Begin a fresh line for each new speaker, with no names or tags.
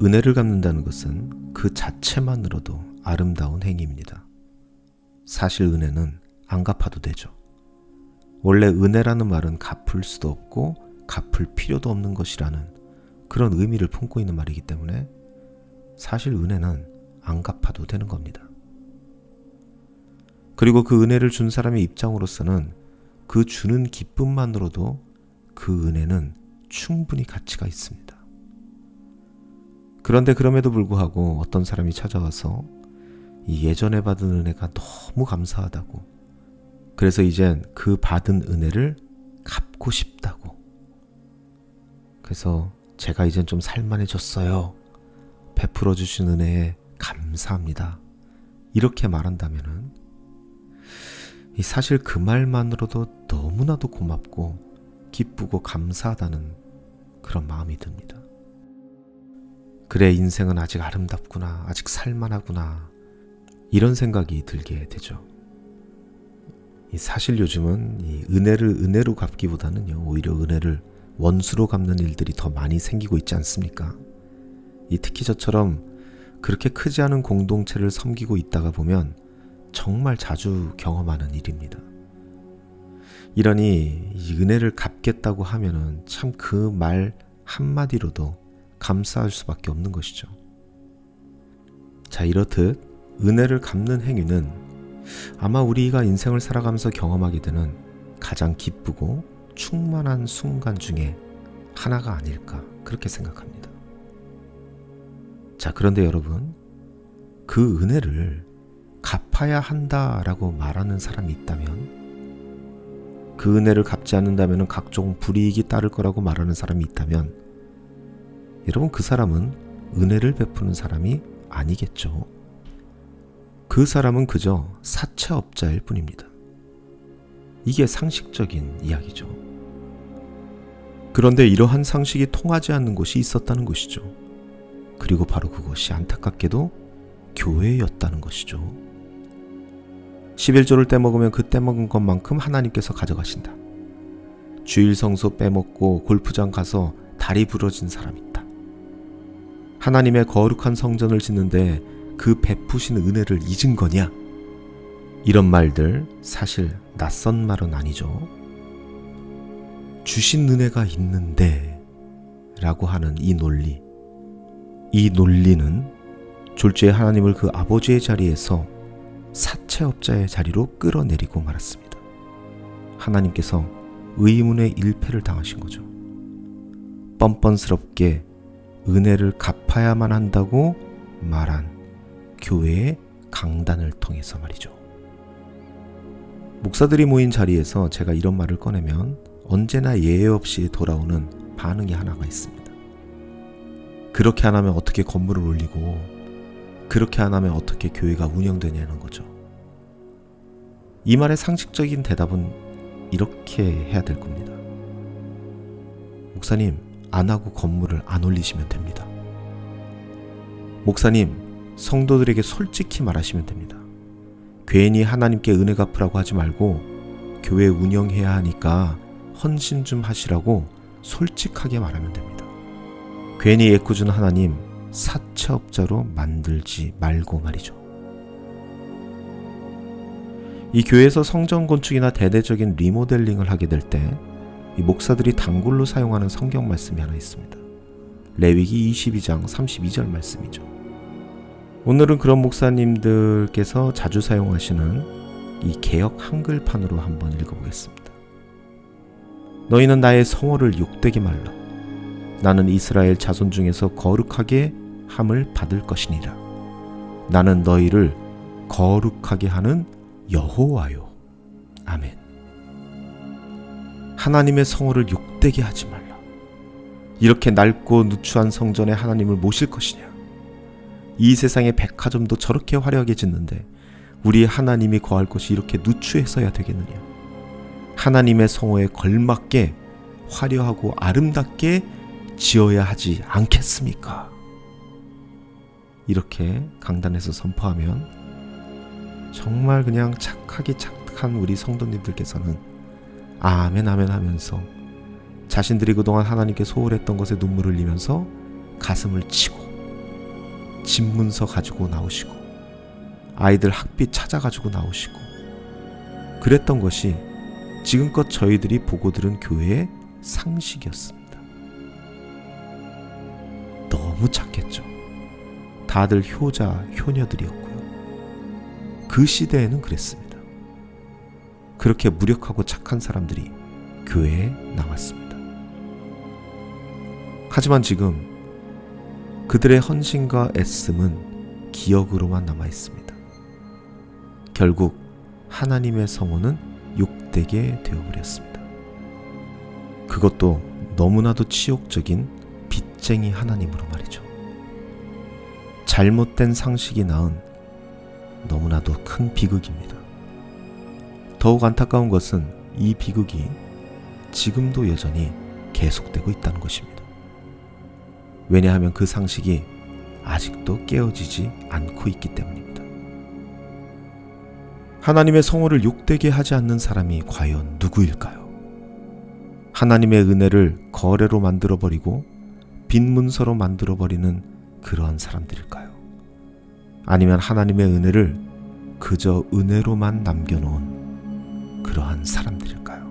은혜를 갚는다는 것은 그 자체만으로도 아름다운 행위입니다. 사실 은혜는 안 갚아도 되죠. 원래 은혜라는 말은 갚을 수도 없고 갚을 필요도 없는 것이라는 그런 의미를 품고 있는 말이기 때문에 사실 은혜는 안 갚아도 되는 겁니다. 그리고 그 은혜를 준 사람의 입장으로서는 그 주는 기쁨만으로도 그 은혜는 충분히 가치가 있습니다. 그런데 그럼에도 불구하고 어떤 사람이 찾아와서 이 예전에 받은 은혜가 너무 감사하다고, 그래서 이젠 그 받은 은혜를 갚고 싶다고, 그래서 제가 이젠 좀 살만해졌어요, 베풀어 주신 은혜에 감사합니다, 이렇게 말한다면은 사실 그 말만으로도 너무나도 고맙고 기쁘고 감사하다는 그런 마음이 듭니다. 그래, 인생은 아직 아름답구나, 아직 살만하구나, 이런 생각이 들게 되죠. 사실 요즘은 이 은혜를 은혜로 갚기보다는요, 오히려 은혜를 원수로 갚는 일들이 더 많이 생기고 있지 않습니까? 특히 저처럼 그렇게 크지 않은 공동체를 섬기고 있다가 보면 정말 자주 경험하는 일입니다. 이러니 이 은혜를 갚겠다고 하면은 참 그 말 한마디로도 감사할 수밖에 없는 것이죠. 자, 이렇듯 은혜를 갚는 행위는 아마 우리가 인생을 살아가면서 경험하게 되는 가장 기쁘고 충만한 순간 중에 하나가 아닐까, 그렇게 생각합니다. 자, 그런데 여러분, 그 은혜를 갚아야 한다라고 말하는 사람이 있다면, 그 은혜를 갚지 않는다면 각종 불이익이 따를 거라고 말하는 사람이 있다면, 여러분, 그 사람은 은혜를 베푸는 사람이 아니겠죠. 그 사람은 그저 사채업자일 뿐입니다. 이게 상식적인 이야기죠. 그런데 이러한 상식이 통하지 않는 곳이 있었다는 것이죠. 그리고 바로 그것이 안타깝게도 교회였다는 것이죠. 11조를 떼먹으면 그 떼먹은 것만큼 하나님께서 가져가신다. 주일 성소 빼먹고 골프장 가서 다리 부러진 사람 있다. 하나님의 거룩한 성전을 짓는데 그 베푸신 은혜를 잊은 거냐? 이런 말들 사실 낯선 말은 아니죠. 주신 은혜가 있는데 라고 하는 이 논리는 졸지에 하나님을 그 아버지의 자리에서 사채업자의 자리로 끌어내리고 말았습니다. 하나님께서 의문의 일패를 당하신 거죠. 뻔뻔스럽게 은혜를 갚아야만 한다고 말한 교회의 강단을 통해서 말이죠. 목사들이 모인 자리에서 제가 이런 말을 꺼내면 언제나 예외 없이 돌아오는 반응이 하나가 있습니다. 그렇게 안 하면 어떻게 건물을 올리고, 그렇게 안 하면 어떻게 교회가 운영되냐는 거죠. 이 말의 상식적인 대답은 이렇게 해야 될 겁니다. 목사님, 안 하고 건물을 안 올리시면 됩니다. 목사님, 성도들에게 솔직히 말하시면 됩니다. 괜히 하나님께 은혜 갚으라고 하지 말고 교회 운영해야 하니까 헌신 좀 하시라고 솔직하게 말하면 됩니다. 괜히 애꿎은 하나님 사채업자로 만들지 말고 말이죠. 이 교회에서 성전 건축이나 대대적인 리모델링을 하게 될 때 이 목사들이 단골로 사용하는 성경 말씀이 하나 있습니다. 레위기 22장 32절 말씀이죠. 오늘은 그런 목사님들께서 자주 사용하시는 이 개역 한글판으로 한번 읽어보겠습니다. 너희는 나의 성호를 욕되게 말라. 나는 이스라엘 자손 중에서 거룩하게 함을 받을 것이니라. 나는 너희를 거룩하게 하는 여호와요. 아멘. 하나님의 성호를 욕되게 하지 말라. 이렇게 낡고 누추한 성전에 하나님을 모실 것이냐? 이 세상의 백화점도 저렇게 화려하게 짓는데 우리 하나님이 거할 곳이 이렇게 누추해서야 되겠느냐? 하나님의 성호에 걸맞게 화려하고 아름답게 지어야 하지 않겠습니까? 이렇게 강단에서 선포하면 정말 그냥 착한 우리 성도님들께서는 아멘 아멘 하면서 자신들이 그동안 하나님께 소홀했던 것에 눈물을 흘리면서 가슴을 치고 집문서 가지고 나오시고 아이들 학비 찾아가지고 나오시고 그랬던 것이 지금껏 저희들이 보고 들은 교회의 상식이었습니다. 너무 착했죠. 다들 효자, 효녀들이었고요. 그 시대에는 그랬습니다. 그렇게 무력하고 착한 사람들이 교회에 나왔습니다. 하지만 지금 그들의 헌신과 애씀은 기억으로만 남아 있습니다. 결국 하나님의 성호는 욕되게 되어버렸습니다. 그것도 너무나도 치욕적인 빚쟁이 하나님으로 말이죠. 잘못된 상식이 낳은 너무나도 큰 비극입니다. 더욱 안타까운 것은 이 비극이 지금도 여전히 계속되고 있다는 것입니다. 왜냐하면 그 상식이 아직도 깨어지지 않고 있기 때문입니다. 하나님의 성호를 욕되게 하지 않는 사람이 과연 누구일까요? 하나님의 은혜를 거래로 만들어버리고 빈 문서로 만들어버리는 그러한 사람들일까요? 아니면 하나님의 은혜를 그저 은혜로만 남겨놓은 그러한 사람들일까요?